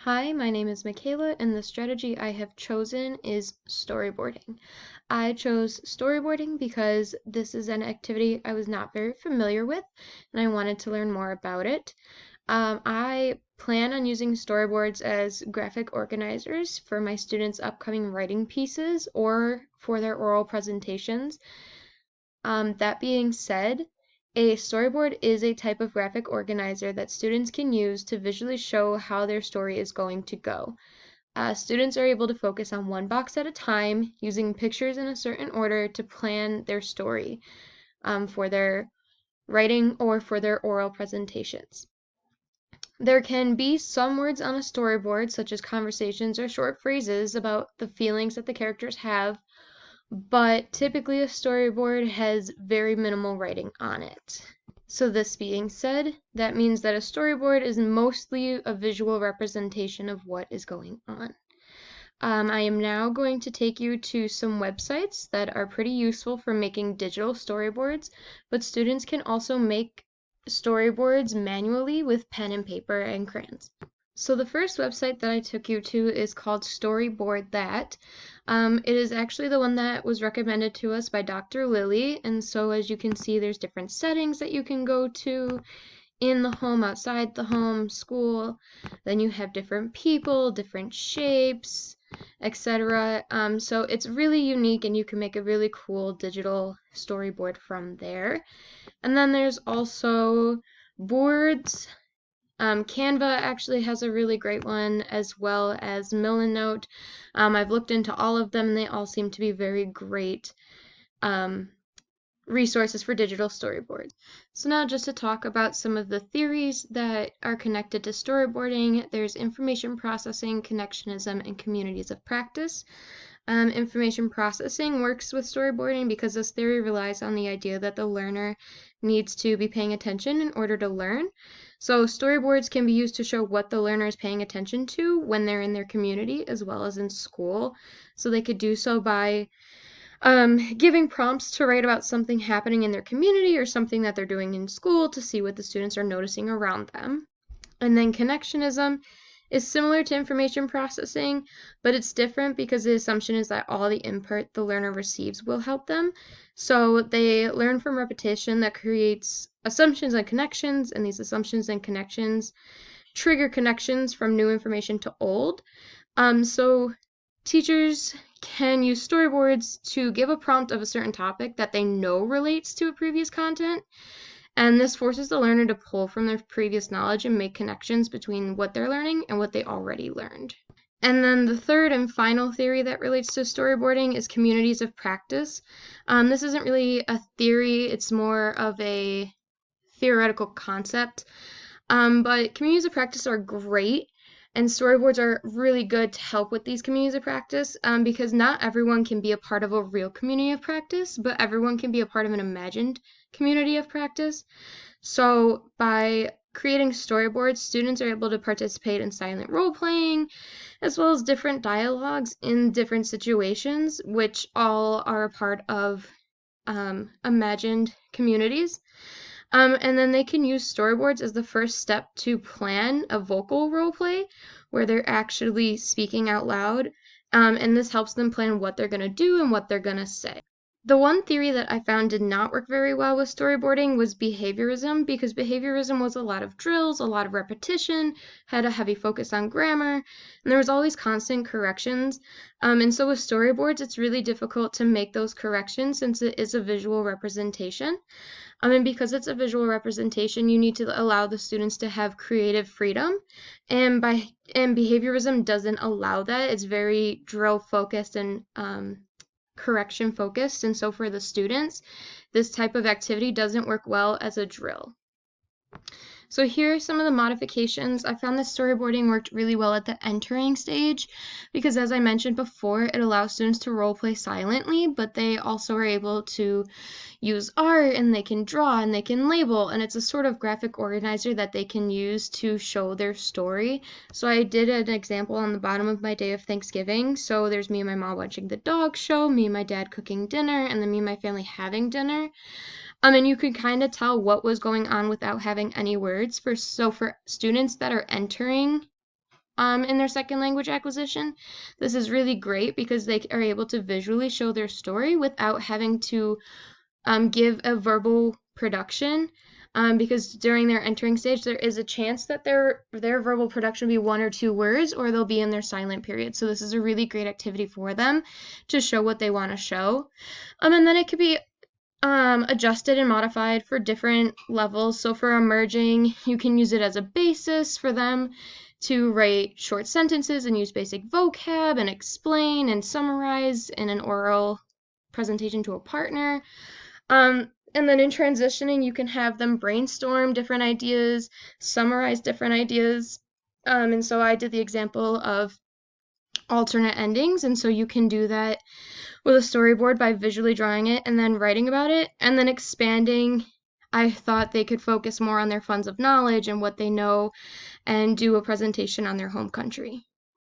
Hi, my name is Michaela, and the strategy I have chosen is storyboarding. I chose storyboarding because this is an activity I was not very familiar with, and I wanted to learn more about it. I plan on using storyboards as graphic organizers for my students' upcoming writing pieces or for their oral presentations. That being said, a storyboard is a type of graphic organizer that students can use to visually show how their story is going to go. Students are able to focus on one box at a time, using pictures in a certain order to plan their story for their writing or for their oral presentations. There can be some words on a storyboard, such as conversations or short phrases about the feelings that the characters have, but typically a storyboard has very minimal writing on it. So this being said, that means that a storyboard is mostly a visual representation of what is going on. I am now going to take you to some websites that are pretty useful for making digital storyboards, but students can also make storyboards manually with pen and paper and crayons. So the first website that I took you to is called Storyboard That. It is actually the one that was recommended to us by Dr. Lily, and so as you can see, there's different settings that you can go to in the home, outside the home, school. Then you have different people, different shapes, etc. So it's really unique, and you can make a really cool digital storyboard from there. And then there's also Boards. Canva actually has a really great one, as well as Milanote. I've looked into all of them, and they all seem to be very great resources for digital storyboards. So now just to talk about some of the theories that are connected to storyboarding, there's information processing, connectionism, and communities of practice. Information processing works with storyboarding because this theory relies on the idea that the learner needs to be paying attention in order to learn. So storyboards can be used to show what the learner is paying attention to when they're in their community as well as in school. So they could do so by giving prompts to write about something happening in their community or something that they're doing in school to see what the students are noticing around them. And then connectionism is similar to information processing, but it's different because the assumption is that all the input the learner receives will help them. So they learn from repetition that creates assumptions and connections, and these assumptions and connections trigger connections from new information to old. So teachers can use storyboards to give a prompt of a certain topic that they know relates to a previous content, and this forces the learner to pull from their previous knowledge and make connections between what they're learning and what they already learned. And then the third and final theory that relates to storyboarding is communities of practice. This isn't really a theory, it's more of a theoretical concept. But communities of practice are great, and storyboards are really good to help with these communities of practice because not everyone can be a part of a real community of practice, but everyone can be a part of an imagined community of practice. So by creating storyboards, students are able to participate in silent role-playing, as well as different dialogues in different situations, which all are a part of imagined communities. And then they can use storyboards as the first step to plan a vocal role play where they're actually speaking out loud. And this helps them plan what they're going to do and what they're going to say. The one theory that I found did not work very well with storyboarding was behaviorism, because behaviorism was a lot of drills, a lot of repetition, had a heavy focus on grammar, and there was always constant corrections. And so with storyboards, it's really difficult to make those corrections since it is a visual representation. And because it's a visual representation, you need to allow the students to have creative freedom. And behaviorism doesn't allow that. It's very drill focused and correction focused, and so for the students, this type of activity doesn't work well as a drill. So here are some of the modifications. I found that storyboarding worked really well at the entering stage because, as I mentioned before, it allows students to role play silently, but they also are able to use art, and they can draw, and they can label, and it's a sort of graphic organizer that they can use to show their story. So I did an example on the bottom of my day of Thanksgiving. So there's me and my mom watching the dog show, me and my dad cooking dinner, and then me and my family having dinner. And you could kind of tell what was going on without having any words. For students that are entering in their second language acquisition. This is really great because they are able to visually show their story without having to give a verbal production, because during their entering stage there is a chance that their verbal production will be 1 or 2 words, or they'll be in their silent period. So this is a really great activity for them to show what they want to show. And then it could be adjusted and modified for different levels. So for emerging, you can use it as a basis for them to write short sentences and use basic vocab and explain and summarize in an oral presentation to a partner. And then in transitioning, you can have them brainstorm different ideas, summarize different ideas. And so I did the example of alternate endings, and so you can do that with a storyboard by visually drawing it and then writing about it, and then expanding. I thought they could focus more on their funds of knowledge and what they know and do a presentation on their home country.